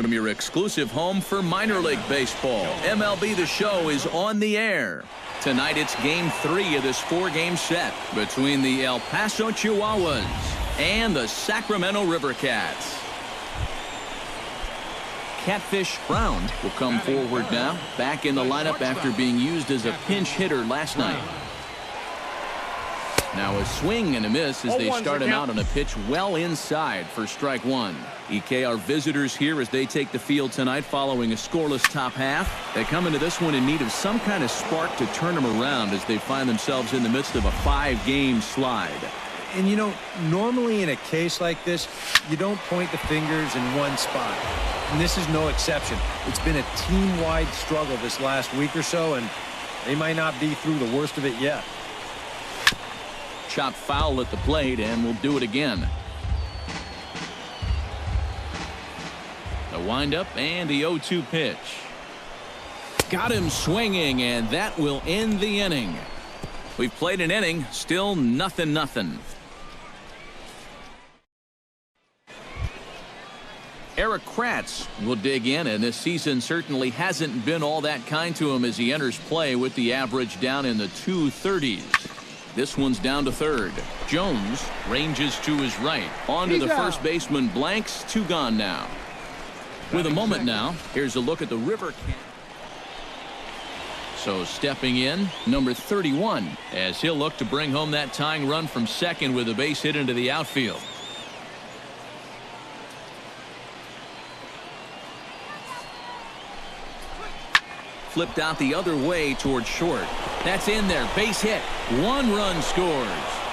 from your exclusive home for minor league baseball. MLB The Show is on the air. Tonight it's Game 3 of this 4-game set between the El Paso Chihuahuas and the Sacramento River Cats. Catfish Brown will come forward now, back in the lineup after being used as a pinch hitter last night. Now a swing and a miss as they start him out on a pitch well inside for strike one. EK, our visitors here as they take the field tonight following a scoreless top half. They come into this one in need of some kind of spark to turn them around as they find themselves in the midst of a 5-game slide. And, you know, normally in a case like this, you don't point the fingers in one spot. And this is no exception. It's been a team-wide struggle this last week or so, and they might not be through the worst of it yet. Chop foul at the plate, and we'll do it again. The windup and the 0-2 pitch. Got him swinging, and that will end the inning. We've played an inning, still 0-0. Eric Kratz will dig in, and this season certainly hasn't been all that kind to him as he enters play with the average down in the 230s. This one's down to third. Jones ranges to his right. On to the first baseman. Blanks, 2 gone now. With a moment now, here's a look at the River Cat. So stepping in, number 31, as he'll look to bring home that tying run from second with a base hit into the outfield. Flipped out the other way towards short. That's in there. Base hit. 1 run scores.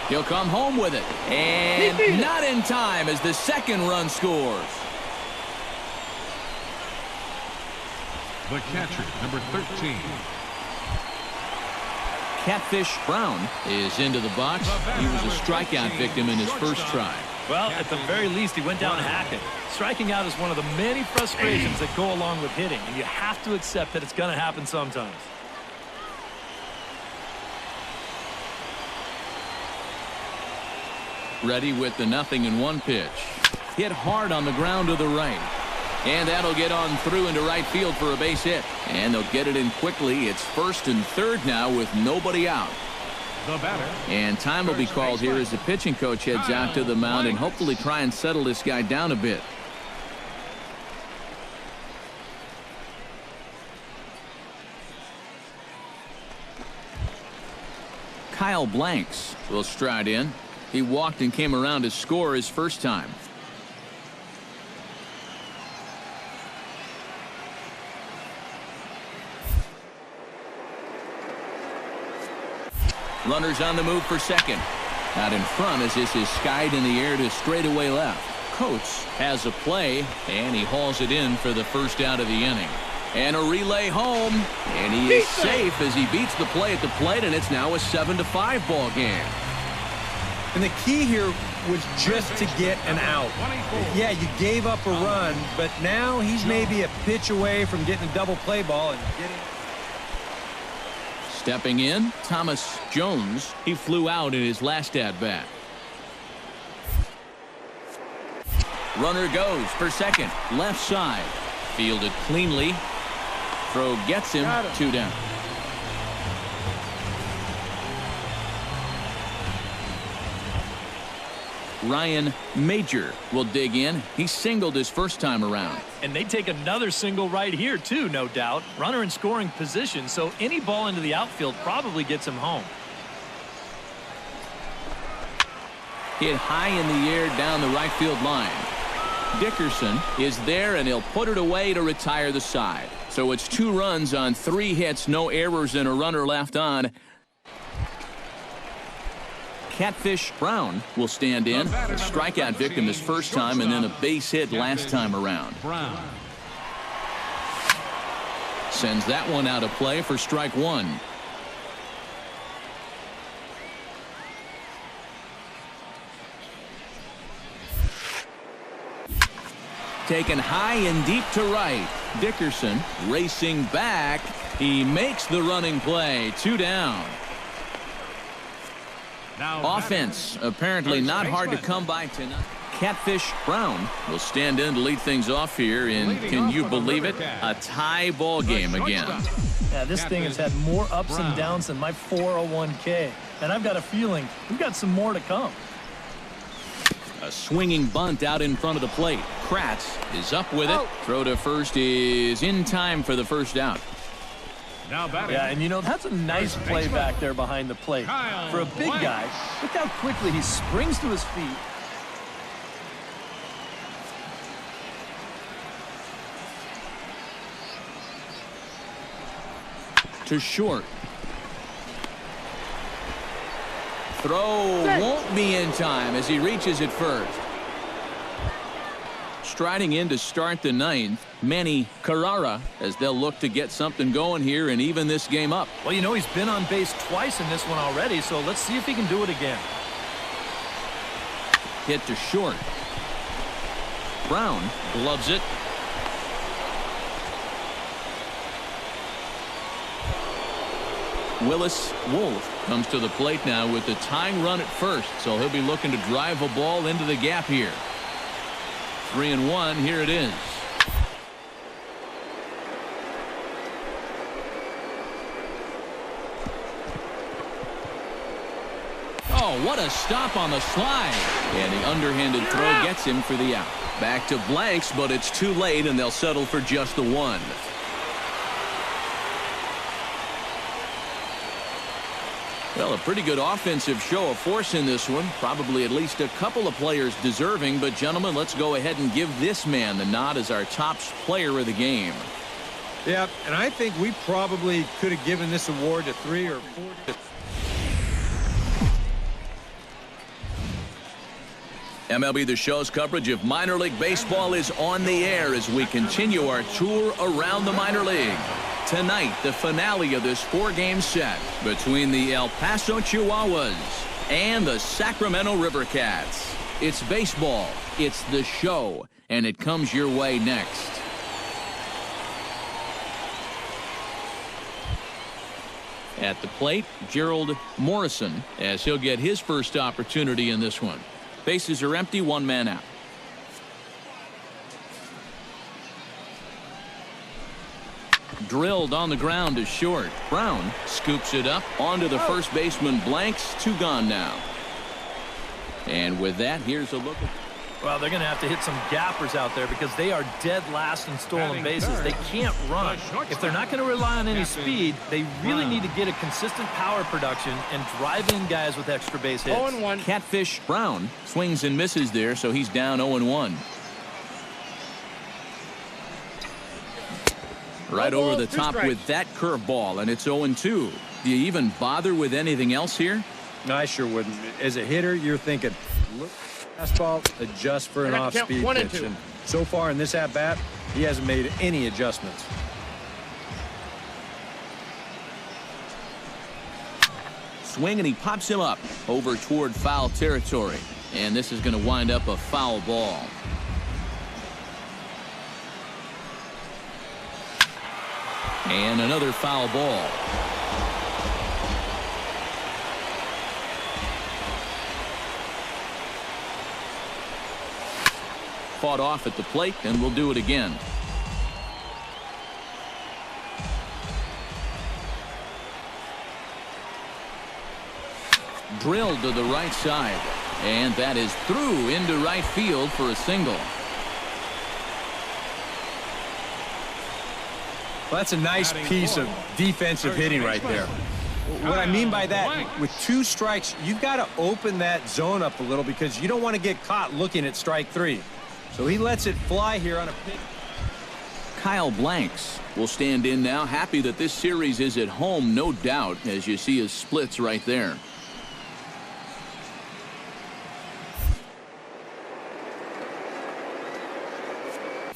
He'll come home with it. And not in time as the second run scores. The catcher, number 13. Catfish Brown is into the box. He was a strikeout victim in his first try. Well, at the very least, he went down hacking. Striking out is one of the many frustrations that go along with hitting, and you have to accept that it's going to happen sometimes. Ready with the 0-1 pitch. Hit hard on the ground to the right. And that'll get on through into right field for a base hit. And they'll get it in quickly. It's first and third now with nobody out. And time will be called here as the pitching coach heads out to the mound and hopefully try and settle this guy down a bit. Kyle Blanks will stride in. He walked and came around to score his first time. Runners on the move for second. Out in front as this is skied in the air to straightaway left. Coates has a play, and he hauls it in for the first out of the inning. And a relay home, and he is safe as he beats the play at the plate, and it's now a 7-5 ball game. And the key here was just to get an out. Yeah, you gave up a run, but now he's maybe a pitch away from getting a double play ball and getting. Stepping in, Thomas Jones. He flew out in his last at-bat. Runner goes for second, left side. Fielded cleanly. Throw gets him, 2 down. Ryan Major will dig in. He singled his first time around. And they take another single right here, too, no doubt. Runner in scoring position, so any ball into the outfield probably gets him home. Hit high in the air down the right field line. Dickerson is there, and he'll put it away to retire the side. So it's 2 runs on 3 hits, no errors, and a runner left on. Catfish Brown will stand in. A strikeout victim his first time and then a base hit last time around. Sends that one out of play for strike 1. Taken high and deep to right. Dickerson racing back. He makes the running play. 2 down. Offense apparently not hard to come by tonight. Catfish Brown will stand in to lead things off here in, can you believe it, a tie ball game again. Yeah, this thing has had more ups and downs than my 401k. And I've got a feeling we've got some more to come. A swinging bunt out in front of the plate. Kratz is up with it. Throw to first is in time for the first out. Now batting. Yeah, and you know, that's a nice play back there behind the plate. For a big guy, look how quickly he springs to his feet. To short. Throw won't be in time as he reaches it first. Striding in to start the ninth, Manny Carrara, as they'll look to get something going here and even this game up. Well, you know, he's been on base twice in this one already, so let's see if he can do it again. Hit to short. Brown gloves it. Willis Wolf comes to the plate now with the tying run at first, so he'll be looking to drive a ball into the gap here. 3-1, here it is. Oh, what a stop on the slide. And the underhanded throw gets him for the out. Back to blanks, but it's too late, and they'll settle for just the one. Well, a pretty good offensive show of force in this one. Probably at least a couple of players deserving. But, gentlemen, let's go ahead and give this man the nod as our top player of the game. Yeah, and I think we probably could have given this award to 3 or 4. MLB The Show's coverage of minor league baseball is on the air as we continue our tour around the minor league. Tonight, the finale of this 4-game set between the El Paso Chihuahuas and the Sacramento River Cats. It's baseball, it's the show, and it comes your way next. At the plate, Gerald Morrison, as he'll get his first opportunity in this one. Bases are empty, one man out. Drilled on the ground to short. Brown scoops it up onto the first baseman. Blanks, 2 gone now. And with that, here's a look at. Well, they're going to have to hit some gappers out there because they are dead last in stolen bases. They can't run. If they're not going to rely on any speed, they really need to get a consistent power production and drive in guys with extra base hits. 0-1. Catfish Brown swings and misses there, so he's down 0-1. Right over the top with that curveball, and it's 0-2. Do you even bother with anything else here? No, I sure wouldn't. As a hitter, you're thinking, look, fastball, adjust for an off-speed pitch. And so far in this at-bat, he hasn't made any adjustments. Swing, and he pops him up over toward foul territory. And this is going to wind up a foul ball. And another foul ball. Fought off at the plate, and we'll do it again. Drilled to the right side. And that is through into right field for a single. Well, that's a nice piece of defensive hitting right there. What I mean by that, with 2 strikes, you've got to open that zone up a little because you don't want to get caught looking at strike 3. So he lets it fly here on a pitch. Kyle Blanks will stand in now, happy that this series is at home, no doubt, as you see his splits right there.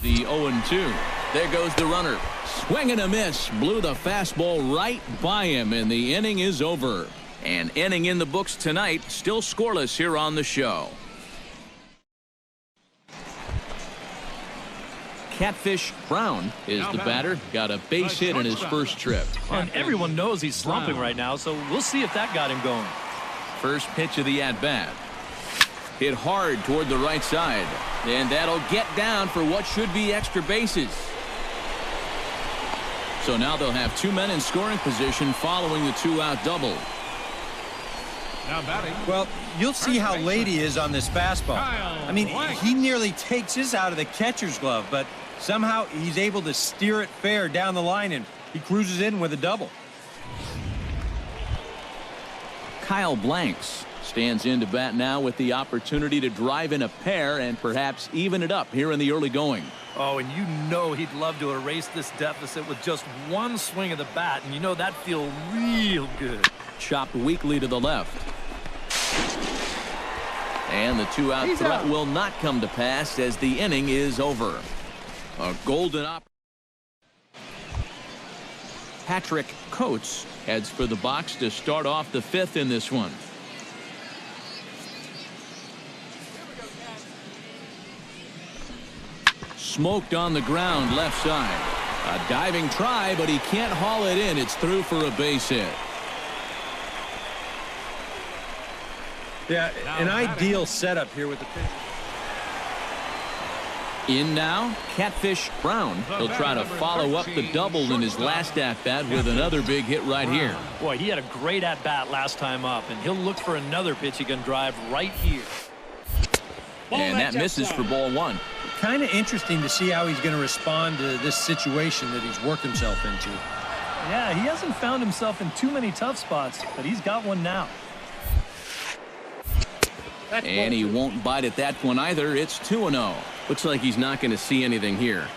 The 0-2. There goes the runner. Swing and a miss. Blew the fastball right by him, and the inning is over. An inning in the books tonight, still scoreless here on the show. Catfish Brown is the batter. Got a base hit in his first trip. And everyone knows he's slumping right now, so we'll see if that got him going. First pitch of the at-bat. Hit hard toward the right side. And that'll get down for what should be extra bases. So now they'll have 2 men in scoring position following the 2-out double. Now batting. Well, you'll see how late he is on this fastball. I mean, he nearly takes this out of the catcher's glove, but somehow he's able to steer it fair down the line, and he cruises in with a double. Kyle Blanks stands in to bat now with the opportunity to drive in a pair and perhaps even it up here in the early going. Oh, and you know he'd love to erase this deficit with just one swing of the bat, and you know that feels real good. Chopped weakly to the left. And the 2-out threat will not come to pass as the inning is over. A golden opportunity. Patrick Coates heads for the box to start off the 5th in this one. Smoked on the ground left side. A diving try, but he can't haul it in. It's through for a base hit. Yeah, an ideal setup here with the pitch. In now, Catfish Brown. He'll try to follow up the double in his last at-bat with another big hit right here. Boy, he had a great at-bat last time up, and he'll look for another pitch he can drive right here. And that misses for ball 1. Kind of interesting to see how he's going to respond to this situation that he's worked himself into. Yeah, he hasn't found himself in too many tough spots, but he's got one now. And he won't bite at that one either. It's 2-0. Looks like he's not going to see anything here.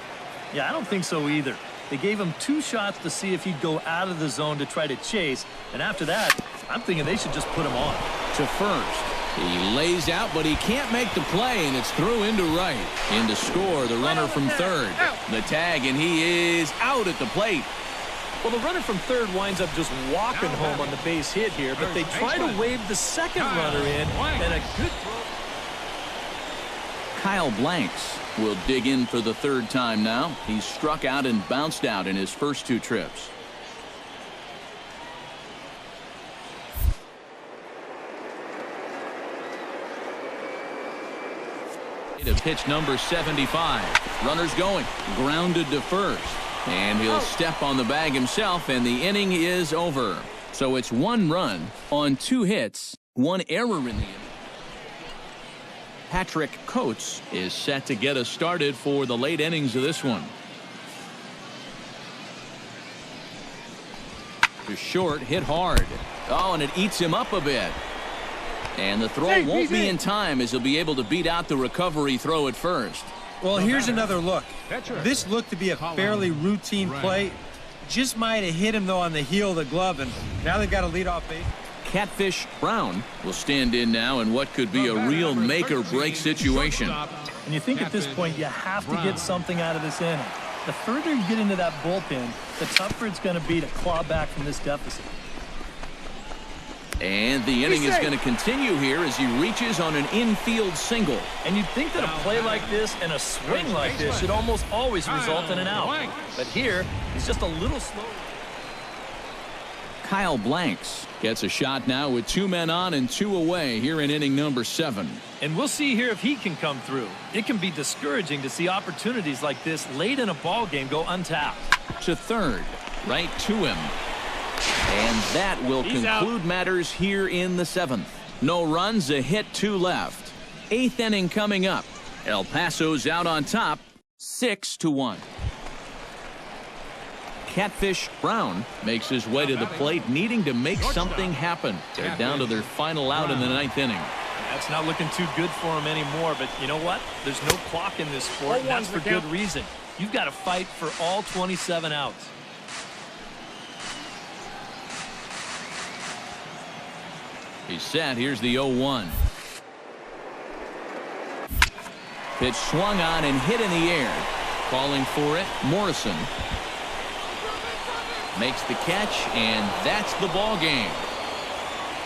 Yeah, I don't think so either. They gave him 2 shots to see if he'd go out of the zone to try to chase. And after that, I'm thinking they should just put him on. To first. He lays out, but he can't make the play, and it's through into right. In to score, the runner from third. The tag, and he is out at the plate. Well, the runner from third winds up just walking home on the base hit here, but they try to wave the second runner in, and a good throw. Kyle Blanks will dig in for the 3rd time now. He's struck out and bounced out in his first 2 trips. To pitch number 75. Runners going. Grounded to first. And he'll step on the bag himself, and the inning is over. So it's 1 run on 2 hits, 1 error in the inning. Patrick Coates is set to get us started for the late innings of this one. To short, hit hard. Oh, and it eats him up a bit. And the throw won't be in time as he'll be able to beat out the recovery throw at first. Well, here's another look. This looked to be a fairly routine play. Just might have hit him, though, on the heel of the glove, and now they've got a leadoff base. Catfish Brown will stand in now in what could be a real make-or-break situation. And you think at this point you have to get something out of this inning. The further you get into that bullpen, the tougher it's going to be to claw back from this deficit. And the inning is going to continue here as he reaches on an infield single. And you'd think that a play like this and a swing like this should almost always result in an out. But here, he's just a little slow. Kyle Blanks gets a shot now with 2 men on and 2 away here in inning number 7. And we'll see here if he can come through. It can be discouraging to see opportunities like this late in a ball game go untapped. To third, right to him. And that will conclude matters here in the 7th. No runs, a hit, 2 left. 8th inning coming up. El Paso's out on top, 6-1. Catfish Brown makes his way to the plate, needing to make something happen. They're down to their final out in the 9th inning. That's not looking too good for him anymore, but you know what? There's no clock in this sport, and that's for good reason. You've got to fight for all 27 outs. He's set. Here's the 0-1. Pitch swung on and hit in the air. Calling for it, Morrison. Makes the catch, and that's the ball game.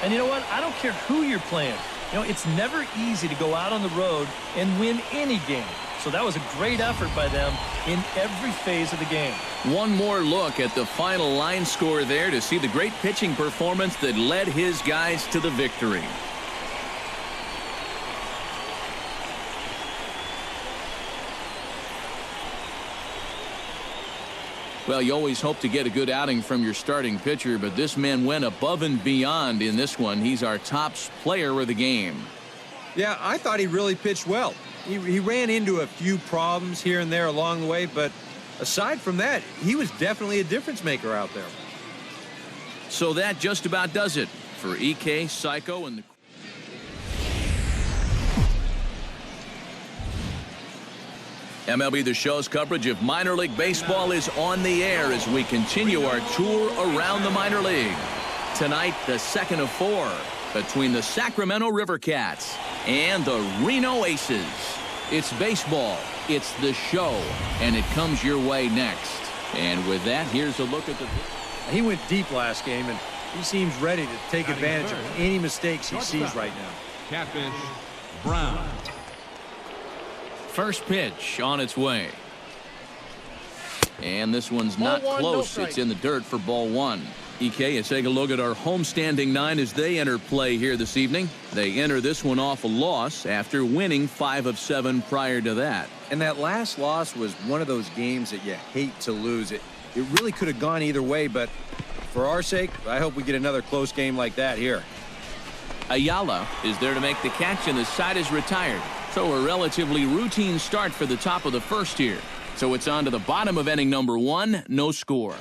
And you know what? I don't care who you're playing. You know, it's never easy to go out on the road and win any game. So that was a great effort by them in every phase of the game. One more look at the final line score there to see the great pitching performance that led his guys to the victory. Well, you always hope to get a good outing from your starting pitcher, but this man went above and beyond in this one. He's our top player of the game. Yeah, I thought he really pitched well. He ran into a few problems here and there along the way, but aside from that, he was definitely a difference maker out there. So that just about does it for EK, Psycho, and the MLB The Show's coverage of minor league baseball is on the air as we continue our tour around the minor league. Tonight, the second of 4 between the Sacramento River Cats and the Reno Aces. It's baseball, it's the show, and it comes your way next. And with that, here's a look at the... He went deep last game, and he seems ready to take advantage of any mistakes he sees right now. Catfish, Brown. First pitch on its way. And this one's not close. It's in the dirt for ball 1. EK, let's take a look at our homestanding 9 as they enter play here this evening. They enter this one off a loss after winning 5 of 7 prior to that. And that last loss was one of those games that you hate to lose. It really could have gone either way, but for our sake, I hope we get another close game like that here. Ayala is there to make the catch, and the side is retired. So a relatively routine start for the top of the first here. So it's on to the bottom of inning number 1, no score.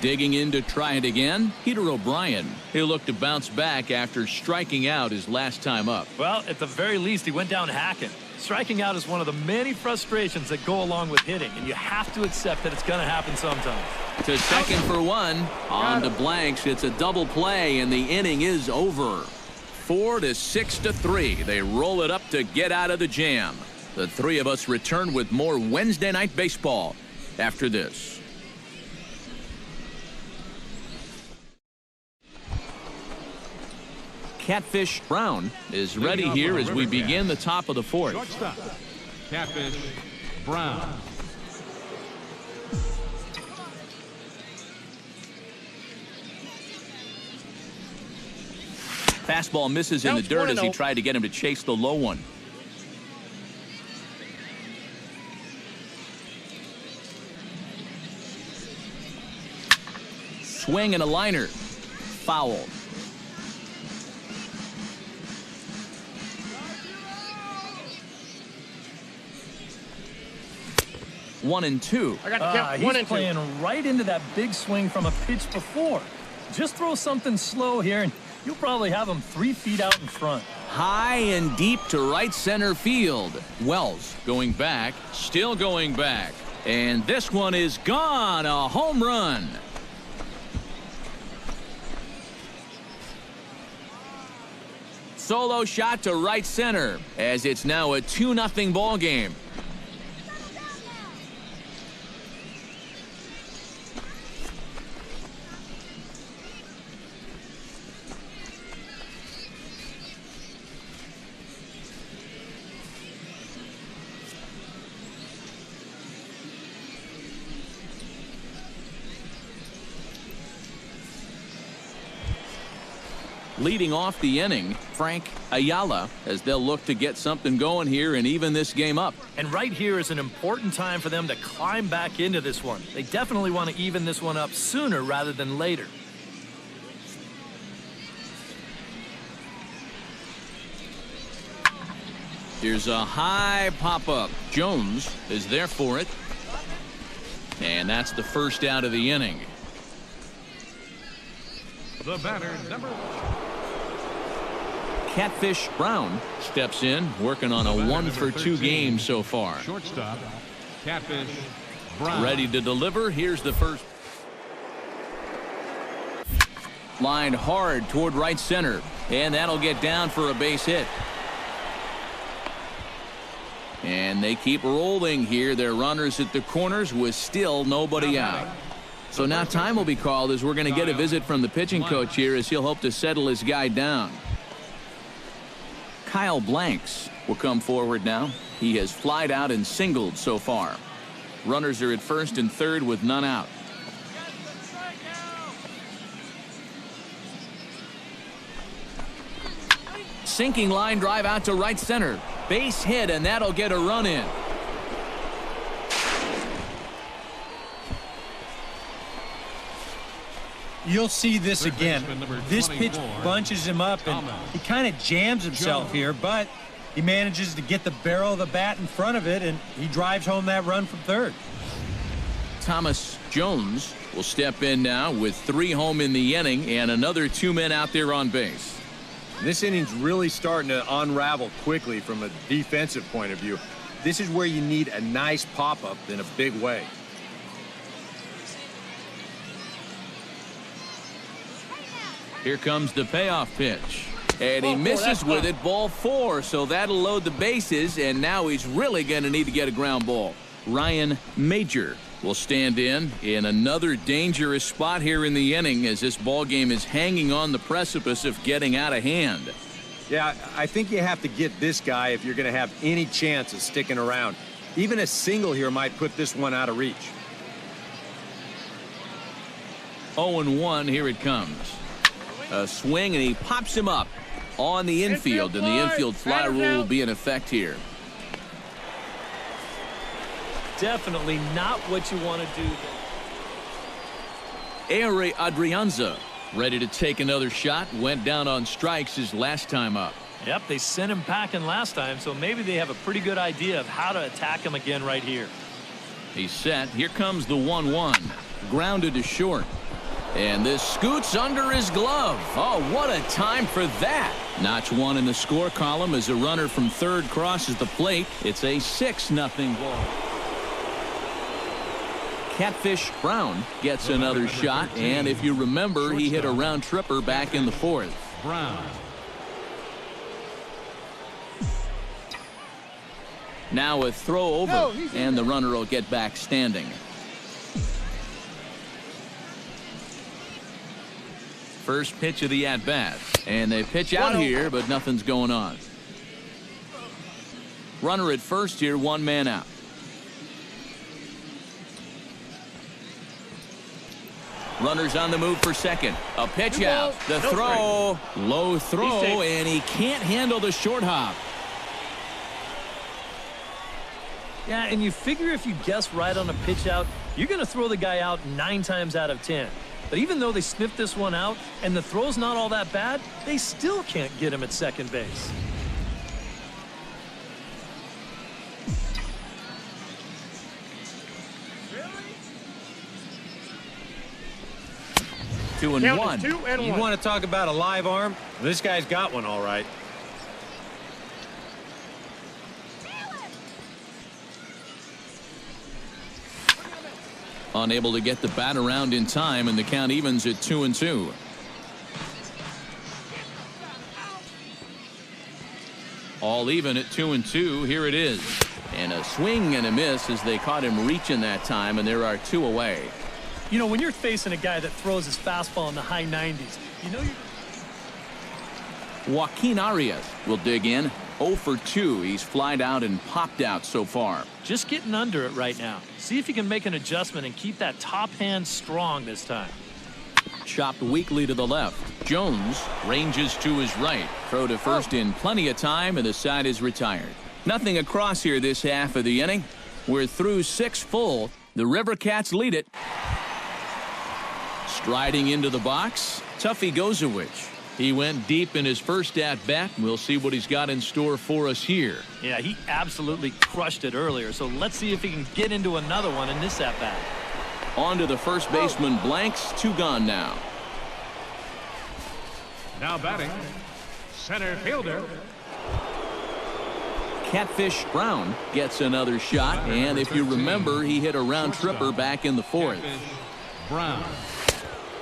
Digging in to try it again, Peter O'Brien. He'll look to bounce back after striking out his last time up. Well, at the very least, he went down hacking. Striking out is one of the many frustrations that go along with hitting, and you have to accept that it's going to happen sometimes. To second for 1. On to blanks. It's a double play, and the inning is over. 4 to 6 to 3. They roll it up to get out of the jam. The three of us return with more Wednesday night baseball after this. Catfish Brown is ready here as we begin the top of the 4th. Shortstop, Catfish, Brown. Fastball misses in the dirt as he tried to get him to chase the low one. Swing and a liner. Foul. One and two. I got to count. 1 and 2. He's playing right into that big swing from a pitch before. Just throw something slow here, and you'll probably have him 3 feet out in front. High and deep to right center field. Wells going back, still going back. And this one is gone. A home run. Solo shot to right center as it's now a 2-0 ball game. Leading off the inning, Frank Ayala, as they'll look to get something going here and even this game up. And right here is an important time for them to climb back into this one. They definitely want to even this one up sooner rather than later. Here's a high pop-up. Jones is there for it. And that's the first out of the inning. The batter, number 1. Catfish Brown steps in, working on a 1-for-2 game so far. Shortstop, Catfish Brown. Ready to deliver. Here's the first. Lined hard toward right center, and that'll get down for a base hit. And they keep rolling here. Their runners at the corners with still nobody out. So now time will be called as we're going to get a visit from the pitching coach here as he'll hope to settle his guy down. Kyle Blanks will come forward now. He has flied out and singled so far. Runners are at first and third with none out. Sinking line drive out to right center. Base hit, and that'll get a run in. You'll see this again. This pitch bunches him up, and he kind of jams himself here, but he manages to get the barrel of the bat in front of it, and he drives home that run from third. Thomas Jones will step in now with 3 home in the inning and another 2 men out there on base. This inning's really starting to unravel quickly from a defensive point of view. This is where you need a nice pop-up in a big way. Here comes the payoff pitch. And he misses with it, ball 4, so that'll load the bases, and now he's really going to need to get a ground ball. Ryan Major will stand in another dangerous spot here in the inning as this ball game is hanging on the precipice of getting out of hand. Yeah, I think you have to get this guy if you're going to have any chance of sticking around. Even a single here might put this one out of reach. 0-1, here it comes. A swing, and he pops him up on the infield, and the infield fly rule will be in effect here. Definitely not what you want to do. Ehire Adrianza ready to take another shot. Went down on strikes his last time up. Yep, they sent him packing last time, so maybe they have a pretty good idea of how to attack him again right here. He's set. Here comes the 1-1. Grounded to short. And this scoots under his glove. Oh, what a time for that. Notch 1 in the score column as a runner from third crosses the plate. It's a 6-0 ball. Catfish Brown gets another shot, and if you remember, he hit a round tripper back in the 4th. Brown. Now a throw over, and the runner will get back standing. First pitch of the at-bat, and they pitch out here, but nothing's going on. Runner at first here, 1 man out. Runners on the move for second. A pitch out. The throw. Low throw, and he can't handle the short hop. Yeah, and you figure if you guess right on a pitch out, you're going to throw the guy out 9 times out of 10. But even though they sniffed this one out and the throw's not all that bad, they still can't get him at second base. Two and one. You want to talk about a live arm? This guy's got one all right. Unable to get the bat around in time, and the count evens at 2-2. All even at 2-2. Here it is. And a swing and a miss as they caught him reaching that time, and there are 2 away. You know, when you're facing a guy that throws his fastball in the high 90s, you know you're... Joaquin Arias will dig in. 0 for 2. He's flied out and popped out so far. Just getting under it right now. See if you can make an adjustment and keep that top hand strong this time. Chopped weakly to the left. Jones ranges to his right. Throw to first in plenty of time, and the side is retired. Nothing across here this half of the inning. We're through 6 full. The River Cats lead it. Striding into the box, Tuffy Gozowicz. He went deep in his first at-bat. We'll see what he's got in store for us here. Yeah, he absolutely crushed it earlier, so let's see if he can get into another one in this at-bat. On to the first baseman, Blanks. 2 gone now. Now batting, center fielder. Catfish Brown gets another shot, and if you remember, he hit a round tripper back in the 4th. Catfish Brown.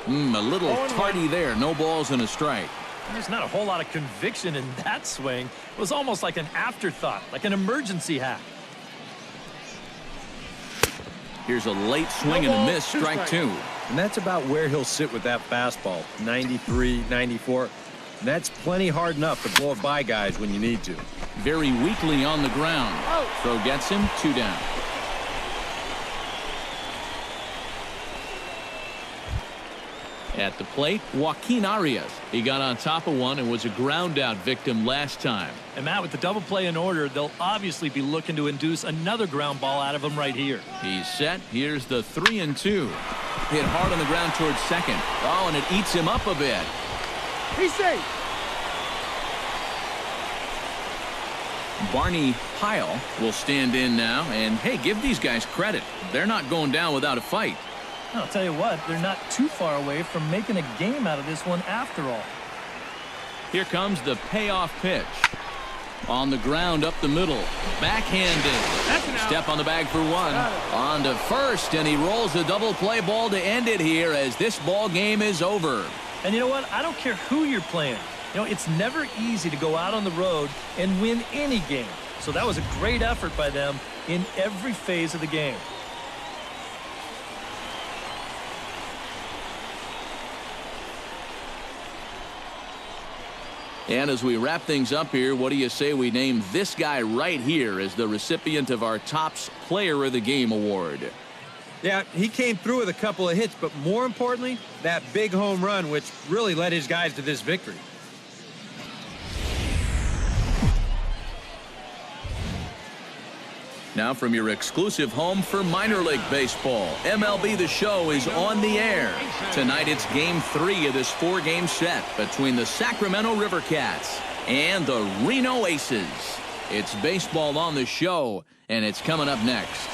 A little tardy there. No balls and a strike. There's not a whole lot of conviction in that swing. It was almost like an afterthought, like an emergency hack. Here's a late swing and a miss, strike 2. And that's about where he'll sit with that fastball, 93, 94. And that's plenty hard enough to blow it by guys when you need to. Very weakly on the ground. Throw gets him, 2 down. At the plate, Joaquin Arias. He got on top of one and was a ground-out victim last time. And Matt, with the double play in order, they'll obviously be looking to induce another ground ball out of him right here. He's set. Here's the 3-2. Hit hard on the ground towards second. Oh, and it eats him up a bit. He's safe. Barney Heil will stand in now. And, hey, give these guys credit. They're not going down without a fight. I'll tell you what, they're not too far away from making a game out of this one after all. Here comes the payoff pitch. On the ground up the middle. Backhanded. Step on the bag for one. On to first, and he rolls a double play ball to end it here as this ball game is over. And you know what? I don't care who you're playing. You know, it's never easy to go out on the road and win any game. So that was a great effort by them in every phase of the game. And as we wrap things up here, what do you say we name this guy right here as the recipient of our Topps Player of the Game award? Yeah, he came through with a couple of hits, but more importantly, that big home run, which really led his guys to this victory. Now from your exclusive home for minor league baseball, MLB The Show is on the air. Tonight it's Game 3 of this 4-game set between the Sacramento River Cats and the Reno Aces. It's baseball on the show, and it's coming up next.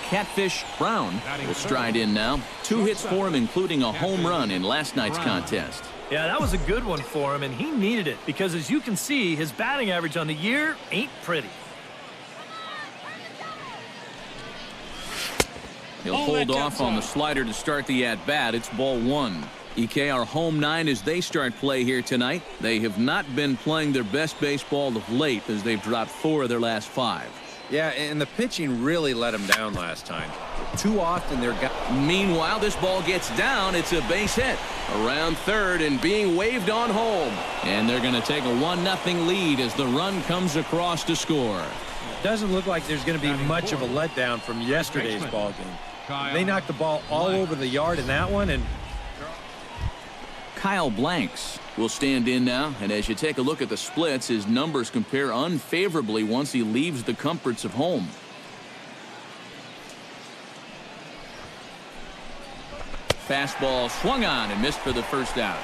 Catfish Brown will stride in now. 2 hits for him, including a home run in last night's contest. Yeah, that was a good one for him, and he needed it because, as you can see, his batting average on the year ain't pretty. He'll hold off on the slider to start the at-bat. It's ball 1. EK, our home 9 as they start play here tonight. They have not been playing their best baseball of late as they've dropped 4 of their last 5. Yeah, and the pitching really let him down last time. Too often they're... Meanwhile, this ball gets down. It's a base hit. Around third and being waved on home. And they're going to take a 1-0 lead as the run comes across to score. Doesn't look like there's going to be much of a letdown from yesterday's ball game. They knocked the ball all over the yard in that one, and... Kyle Blanks will stand in now, and as you take a look at the splits, his numbers compare unfavorably once he leaves the comforts of home. Fastball swung on and missed for the first out.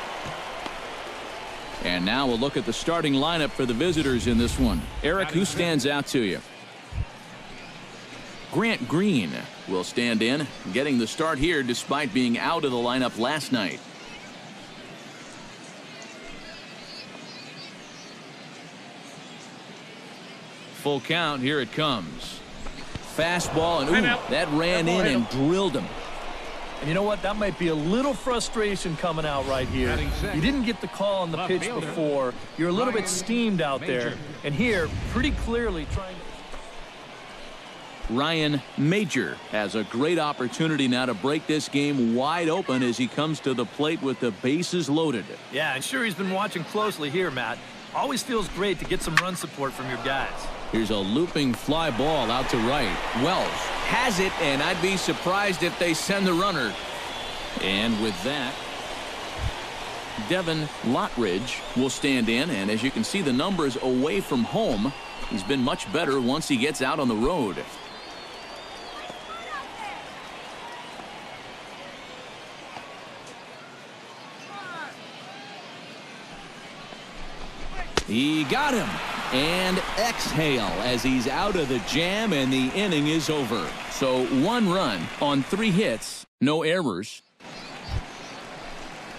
And now we'll look at the starting lineup for the visitors in this one. Eric, who stands out to you? Grant Green will stand in, getting the start here despite being out of the lineup last night. Full count. Here it comes. Fastball, and ooh, that ran in and drilled him. And you know what? That might be a little frustration coming out right here. You didn't get the call on the pitch before. You're a little bit steamed out there. And here, pretty clearly trying to... Ryan Major has a great opportunity now to break this game wide open as he comes to the plate with the bases loaded. Yeah, I'm sure he's been watching closely here, Matt. Always feels great to get some run support from your guys. Here's a looping fly ball out to right. Wells has it, and I'd be surprised if they send the runner. And with that, Devin Lottridge will stand in, and as you can see the numbers away from home, he's been much better once he gets out on the road. He got him. And exhale as he's out of the jam, and the inning is over. So 1 run on 3 hits, no errors.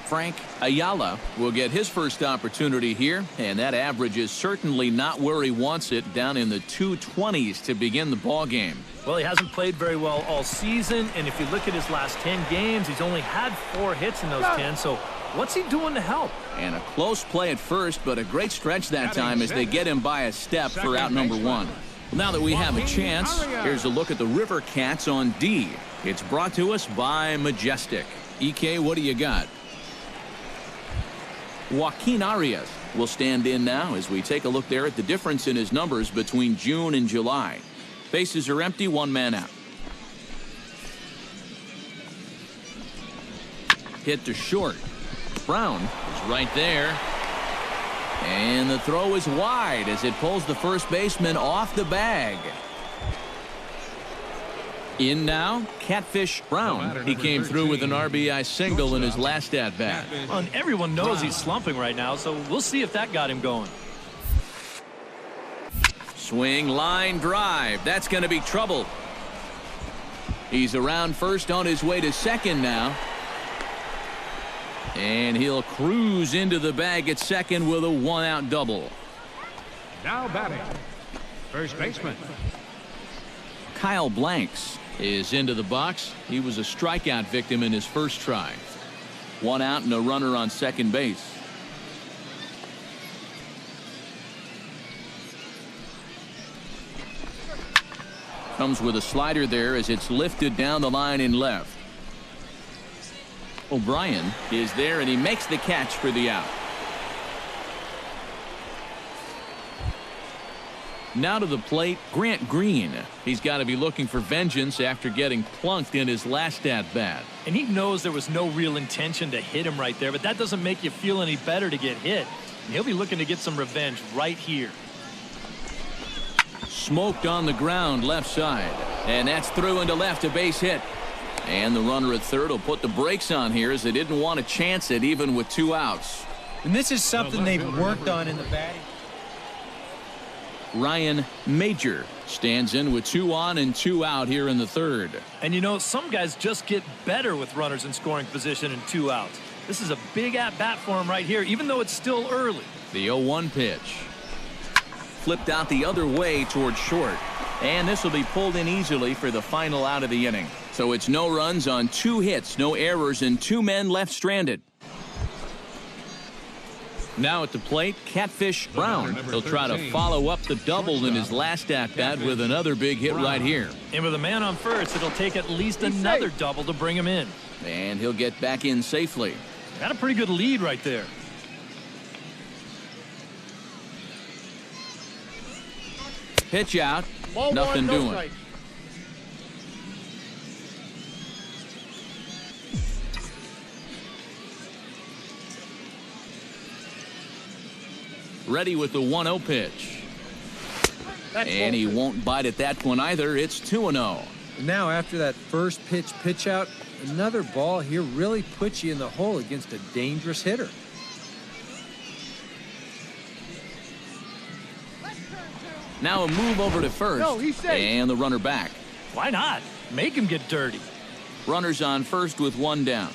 Frank Ayala will get his first opportunity here, and that average is certainly not where he wants it, down in the 220s to begin the ball game. Well, he hasn't played very well all season, and if you look at his last 10 games, he's only had 4 hits in those 10, so what's he doing to help? And a close play at first, but a great stretch that time as they get him by a step for out number 1. Well, now that we have a chance, here's a look at the River Cats on D. It's brought to us by Majestic. EK, what do you got? Joaquin Arias will stand in now as we take a look there at the difference in his numbers between June and July. Bases are empty, 1 man out. Hit to short. Brown is right there. And the throw is wide as it pulls the first baseman off the bag. In now, Catfish Brown. He came through with an RBI single in his last at-bat. And everyone knows he's slumping right now, so we'll see if that got him going. Swing, line, drive. That's going to be trouble. He's around first on his way to second now. And he'll cruise into the bag at second with a one-out double. Now batting, first baseman. Kyle Blanks is into the box. He was a strikeout victim in his first try. One out and a runner on second base. Comes with a slider there as it's lifted down the line in left. O'Brien is there and he makes the catch for the out. Now to the plate, Grant Green. He's got to be looking for vengeance after getting plunked in his last at-bat. And he knows there was no real intention to hit him right there, but that doesn't make you feel any better to get hit. And he'll be looking to get some revenge right here. Smoked on the ground left side. And that's through into left, a base hit. And the runner at third will put the brakes on here as they didn't want to chance it even with two outs. And this is something they've worked on in the batting. Ryan Major stands in with 2 on and 2 out here in the third. And you know, some guys just get better with runners in scoring position and 2 outs. This is a big at-bat for him right here, even though it's still early. The 0-1 pitch. Flipped out the other way towards short. And this will be pulled in easily for the final out of the inning. So it's no runs on 2 hits, no errors, and 2 men left stranded. Now at the plate, Catfish Brown. He'll try to follow up the double in his last at-bat with another big hit right here. And with a man on first, it'll take at least another double to bring him in. And he'll get back in safely. Got a pretty good lead right there. Pitch out. Nothing doing. Ready with the 1-0 pitch. And he won't bite at that one either. It's 2-0. Now after that first pitch out, another ball here really puts you in the hole against a dangerous hitter. Now a move over to first. And the runner back. Why not? Make him get dirty. Runners on first with 1 down.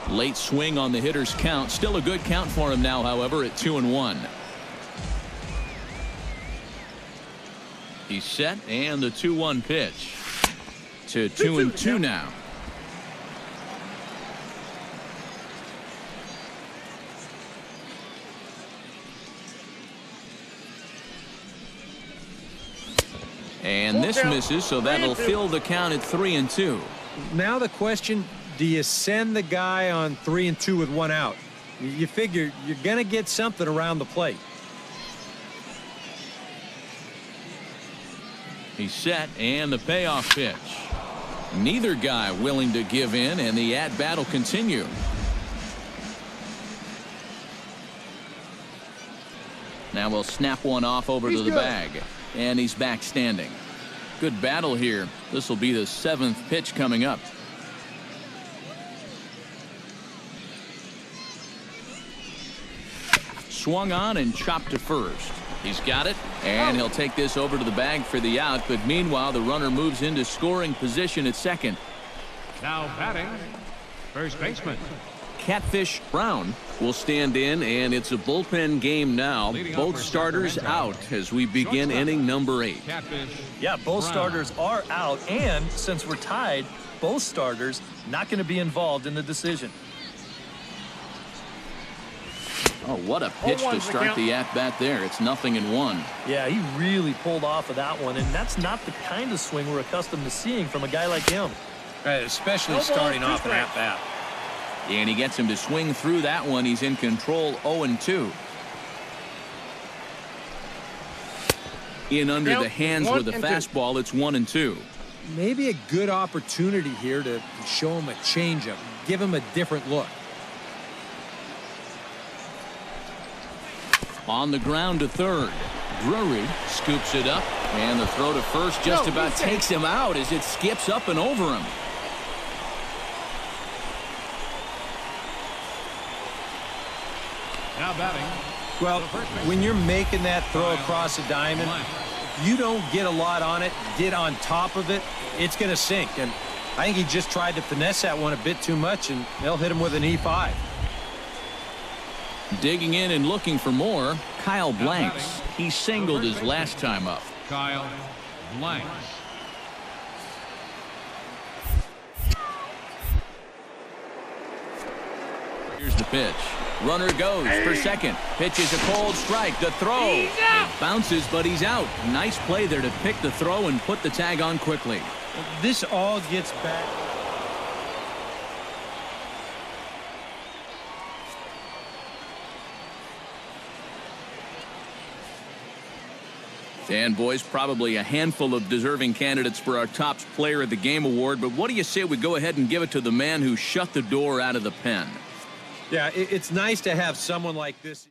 Late swing on the hitter's count. Still a good count for him now, however, at 2-1. He's set, and the 2-1 pitch. To 2-2 now. And this misses, so that'll fill the count at 3-2. Now the question, do you send the guy on 3-2 with 1 out? You figure you're going to get something around the plate. He's set, and the payoff pitch. Neither guy willing to give in, and the at-bat will continue. Now we'll snap one off over to the bag. And he's back standing. Good battle here. This will be the 7th pitch coming up. Swung on and chopped to first. He's got it, and he'll take this over to the bag for the out, but meanwhile the runner moves into scoring position at second. Now batting, first baseman. Catfish Brown will stand in, and it's a bullpen game now. Both starters out as we begin inning number 8. Yeah, both starters are out, and since we're tied, both starters not going to be involved in the decision. Oh, what a pitch to start the at-bat there. It's 0-1. Yeah, he really pulled off of that one, and that's not the kind of swing we're accustomed to seeing from a guy like him. Right, especially starting off an at-bat. And he gets him to swing through that one. He's in control, 0-2. In under the hands with a fastball, it's 1-2. Maybe a good opportunity here to show him a changeup, give him a different look. On the ground to third. Drury scoops it up, and the throw to first just about takes him out as it skips up and over him. Now batting. Well, when you're making that throw across a diamond, if you don't get a lot on it, get on top of it, it's going to sink. And I think he just tried to finesse that one a bit too much, and they'll hit him with an E5. Digging in and looking for more, Kyle Blanks. He singled his last time up. Kyle Blanks. Here's the pitch. Runner goes for second. Pitch is a cold strike. The throw. It bounces, but he's out. Nice play there to pick the throw and put the tag on quickly. This all gets back. And boys, probably a handful of deserving candidates for our top player of the game award, but what do you say we go ahead and give it to the man who shut the door out of the pen? Yeah, it's nice to have someone like this.